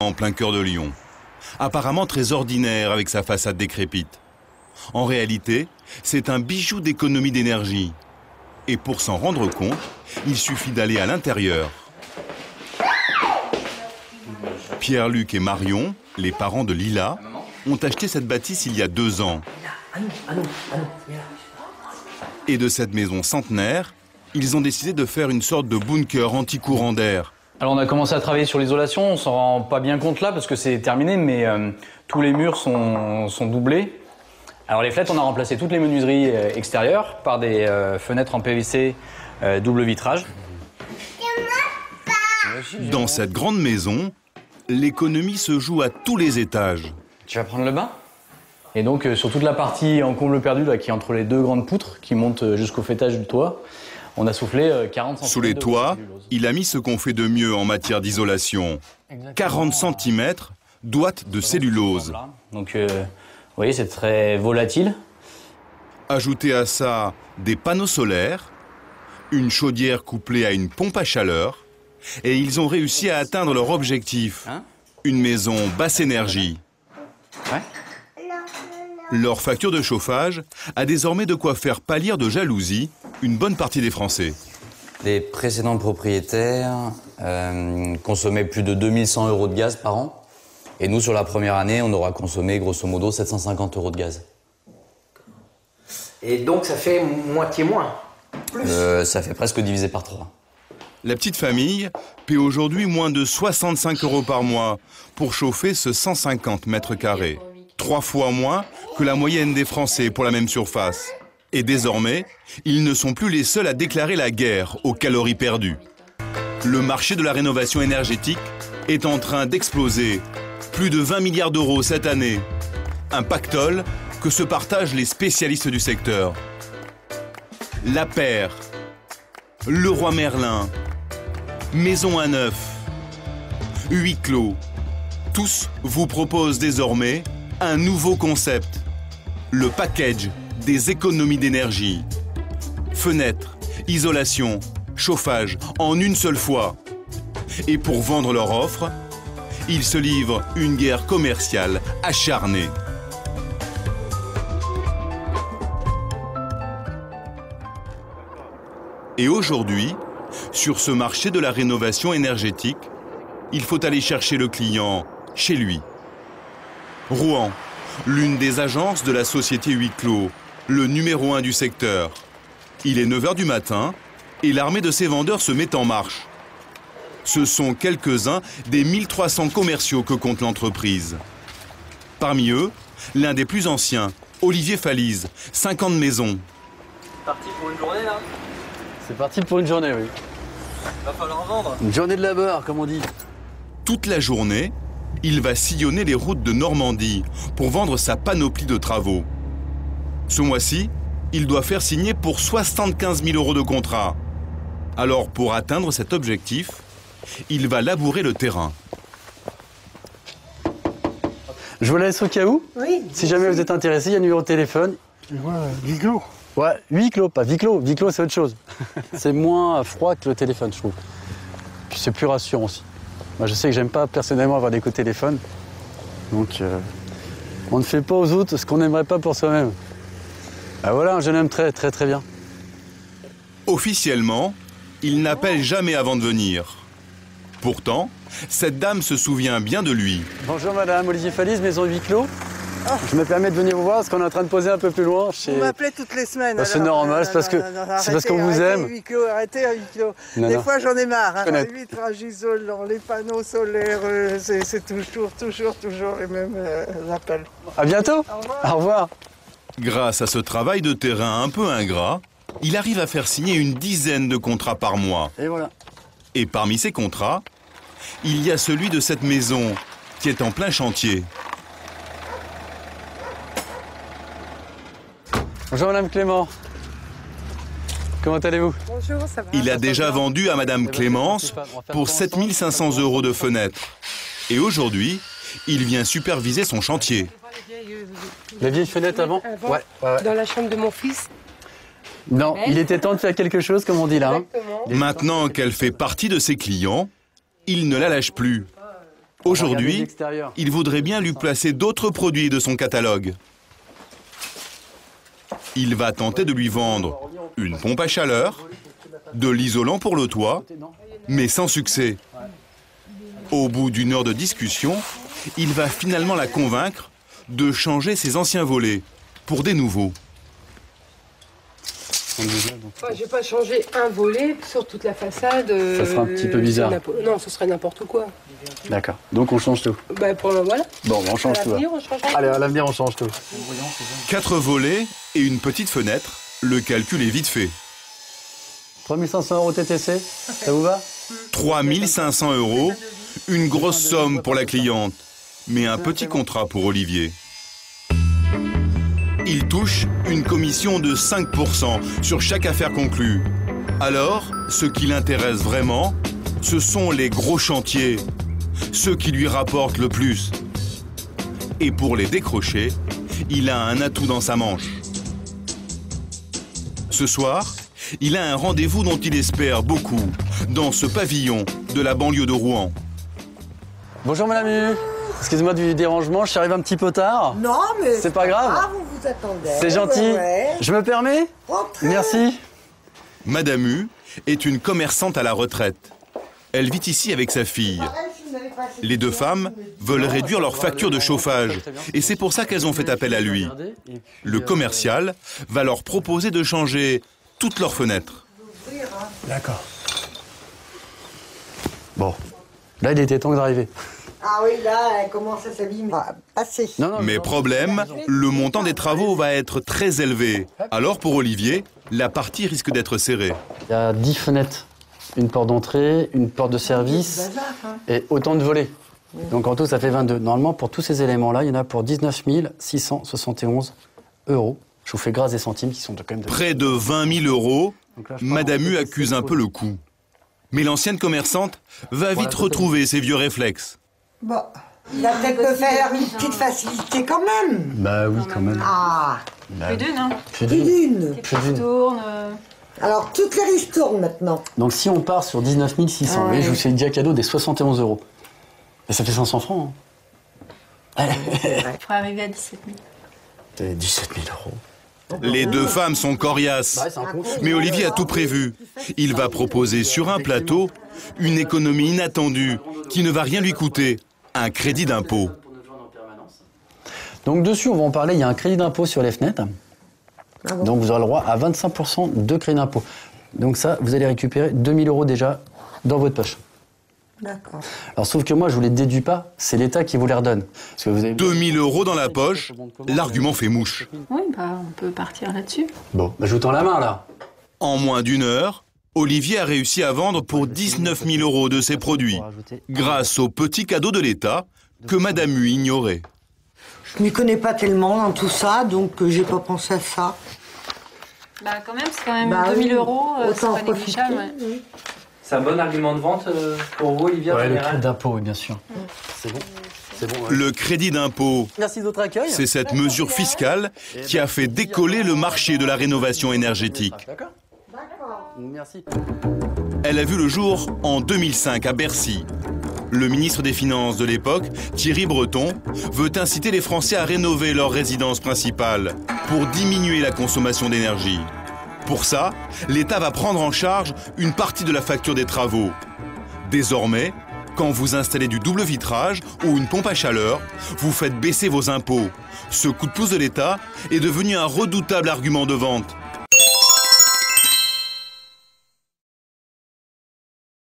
en plein cœur de Lyon. Apparemment très ordinaire avec sa façade décrépite. En réalité, c'est un bijou d'économie d'énergie. Et pour s'en rendre compte, il suffit d'aller à l'intérieur. Pierre-Luc et Marion, les parents de Lila, ont acheté cette bâtisse il y a 2 ans. Et de cette maison centenaire, ils ont décidé de faire une sorte de bunker anti-courant d'air. Alors on a commencé à travailler sur l'isolation, on s'en rend pas bien compte là parce que c'est terminé, mais tous les murs sont doublés. Alors les fenêtres, on a remplacé toutes les menuiseries extérieures par des fenêtres en PVC double vitrage. Dans cette grande maison, l'économie se joue à tous les étages. Tu vas prendre le bain? Et donc sur toute la partie en comble perdu là, qui est entre les 2 grandes poutres qui montent jusqu'au faîtage du toit, on a soufflé 40 cm. Sous les toits, il a mis ce qu'on fait de mieux en matière d'isolation. 40 cm d'ouate de cellulose. Donc vous voyez, c'est très volatile. Ajoutez à ça des panneaux solaires, une chaudière couplée à une pompe à chaleur, et ils ont réussi à atteindre leur objectif. Une maison basse énergie. Ouais. Leur facture de chauffage a désormais de quoi faire pâlir de jalousie une bonne partie des Français. Les précédents propriétaires consommaient plus de 2100 € de gaz par an. Et nous, sur la première année, on aura consommé grosso modo 750 € de gaz. Et donc ça fait moitié moins, plus. Ça fait presque divisé par 3. La petite famille paie aujourd'hui moins de 65 € par mois pour chauffer ce 150 mètres carrés. 3 fois moins que la moyenne des Français pour la même surface. Et désormais, ils ne sont plus les seuls à déclarer la guerre aux calories perdues. Le marché de la rénovation énergétique est en train d'exploser. Plus de 20 milliards d'euros cette année. Un pactole que se partagent les spécialistes du secteur. La Paire, Leroy Merlin, Maison à Neuf, Huis Clos, tous vous proposent désormais un nouveau concept, le package des économies d'énergie. Fenêtres, isolation, chauffage en une seule fois. Et pour vendre leur offre, ils se livrent une guerre commerciale acharnée. Et aujourd'hui, sur ce marché de la rénovation énergétique, il faut aller chercher le client chez lui. Rouen, l'une des agences de la société Huis Clos, le numéro 1 du secteur. Il est 9 h du matin et l'armée de ses vendeurs se met en marche. Ce sont quelques-uns des 1300 commerciaux que compte l'entreprise. Parmi eux, l'un des plus anciens, Olivier Falise, 50 maisons. C'est parti pour une journée là? C'est parti pour une journée, oui. Va falloir vendre. Une journée de labeur, comme on dit. Toute la journée, il va sillonner les routes de Normandie pour vendre sa panoplie de travaux. Ce mois-ci, il doit faire signer pour 75 000 € de contrat. Alors, pour atteindre cet objectif, il va labourer le terrain. Je vous la laisse au cas où. Oui. Si jamais vous êtes intéressé, il y a un numéro de téléphone. Huis clos. Ouais, huis clos, pas viclos. Viclos, c'est autre chose. C'est moins froid que le téléphone, je trouve. Puis c'est plus rassurant aussi. Moi, je sais que j'aime pas personnellement avoir des coups de téléphone. Donc, on ne fait pas aux autres ce qu'on n'aimerait pas pour soi-même. Ah voilà, un jeune homme très bien. Officiellement, il n'appelle jamais avant de venir. Pourtant, cette dame se souvient bien de lui. Bonjour madame, Olivier Falise, maison huis clos. Je me permets de venir vous voir parce qu'on est en train de poser un peu plus loin. Vous m'appelez toutes les semaines. C'est normal, c'est parce qu'on vous aime. Huis clos, arrêtez huis clos. Des fois j'en ai marre. Hein. Les vitrages isolants, les panneaux solaires, c'est toujours les mêmes appels. À bientôt. Au revoir. Au revoir. Grâce à ce travail de terrain un peu ingrat, il arrive à faire signer une dizaine de contrats par mois. Et voilà. Et parmi ces contrats, il y a celui de cette maison qui est en plein chantier. Bonjour Madame Clément. Comment allez-vous? Bonjour, ça va. Il a déjà vendu à Madame Clémence pour 7 500 € de fenêtres. Et aujourd'hui, il vient superviser son chantier. La vieille fenêtre avant? Ouais. Dans la chambre de mon fils. Non, il était temps de faire quelque chose, comme on dit là. Hein. Maintenant qu'elle fait partie de ses clients, il ne la lâche plus. Aujourd'hui, il voudrait bien lui placer d'autres produits de son catalogue. Il va tenter de lui vendre une pompe à chaleur, de l'isolant pour le toit, mais sans succès. Au bout d'une heure de discussion, il va finalement la convaincre de changer ses anciens volets pour des nouveaux. Je vais pas changer un volet sur toute la façade. Ça sera un petit peu bizarre. Non, ce serait n'importe quoi. D'accord. Donc on change tout. Bah voilà. Bon, on change tout. Allez, à l'avenir, on change tout. 4 volets et une petite fenêtre. Le calcul est vite fait. 3500 € TTC, ça vous va? 3500 €, une grosse somme pour la cliente, mais un petit contrat pour Olivier. Il touche une commission de 5% sur chaque affaire conclue. Alors, ce qui l'intéresse vraiment, ce sont les gros chantiers, ceux qui lui rapportent le plus. Et pour les décrocher, il a un atout dans sa manche. Ce soir, il a un rendez-vous dont il espère beaucoup, dans ce pavillon de la banlieue de Rouen. Bonjour madame Hu. Excusez-moi du dérangement, je suis arrivé un petit peu tard. Non, mais c'est pas grave. On vous attendait. C'est gentil. Ouais. Je me permets? Entrez. Merci. Madame Hu est une commerçante à la retraite. Elle vit ici avec sa fille. Les deux femmes veulent réduire leur facture de chauffage et c'est pour ça qu'elles ont fait appel à lui. Le commercial va leur proposer de changer toutes leurs fenêtres. D'accord. Bon, là il était temps d'arriver. Ah oui, là, elle commence à s'abîmer. Assez. Mais problème, le montant des travaux va être très élevé. Alors pour Olivier, la partie risque d'être serrée. Il y a 10 fenêtres. Une porte d'entrée, une porte de service et autant de volets. Donc en tout, ça fait 22. Normalement, pour tous ces éléments-là, il y en a pour 19 671 €. Je vous fais grâce des centimes qui sont quand même... Près de 20 000 €, Madame Hu accuse un peu le coup. Mais l'ancienne commerçante va vite retrouver ses vieux réflexes. Bon, il va peut-être me faire une petite facilité quand même. Bah oui, quand même. Ah, Plus d'une, hein. plus d'une. Qui tourne. Alors, toutes les ristournes maintenant. Donc si on part sur 19 600, Ouais. je vous fais déjà cadeau des 71 €. Et ça fait 500 francs. Hein. Il faudrait arriver à 17 000. C'est 17 000 €. Les deux femmes sont coriaces. Mais Olivier a tout prévu. Il va proposer sur un plateau une économie inattendue qui ne va rien lui coûter, un crédit d'impôt. Donc dessus, on va en parler, il y a un crédit d'impôt sur les fenêtres. Ah bon? Donc vous aurez le droit à 25% de crédit d'impôt. Donc ça, vous allez récupérer 2 000 € déjà dans votre poche. D'accord. Alors sauf que moi, je vous les déduis pas, c'est l'État qui vous les redonne. Parce que vous avez... 2 000 € dans la poche, l'argument fait mouche. Oui, bah on peut partir là-dessus. Bon, bah, je vous tends la main là. En moins d'une heure, Olivier a réussi à vendre pour 19 000 € de ses produits, grâce au petit cadeau de l'État que Madame Hu ignorait. Je m'y connais pas tellement dans tout ça, donc j'ai pas pensé à ça. Bah quand même, c'est quand même Bah 2 000 oui, €, c'est autant pas en négligeable. profiter, oui. C'est un bon argument de vente pour vous, Olivier, en Ouais, le général? crédit d'impôt, oui, bien sûr. C'est bon. C'est bon. Le crédit d'impôt, Merci de votre accueil. c'est cette mesure fiscale qui a fait décoller le marché de la rénovation énergétique. D'accord. Merci. Elle a vu le jour en 2005 à Bercy. Le ministre des Finances de l'époque, Thierry Breton, veut inciter les Français à rénover leur résidence principale pour diminuer la consommation d'énergie. Pour ça, l'État va prendre en charge une partie de la facture des travaux. Désormais, quand vous installez du double vitrage ou une pompe à chaleur, vous faites baisser vos impôts. Ce coup de pouce de l'État est devenu un redoutable argument de vente.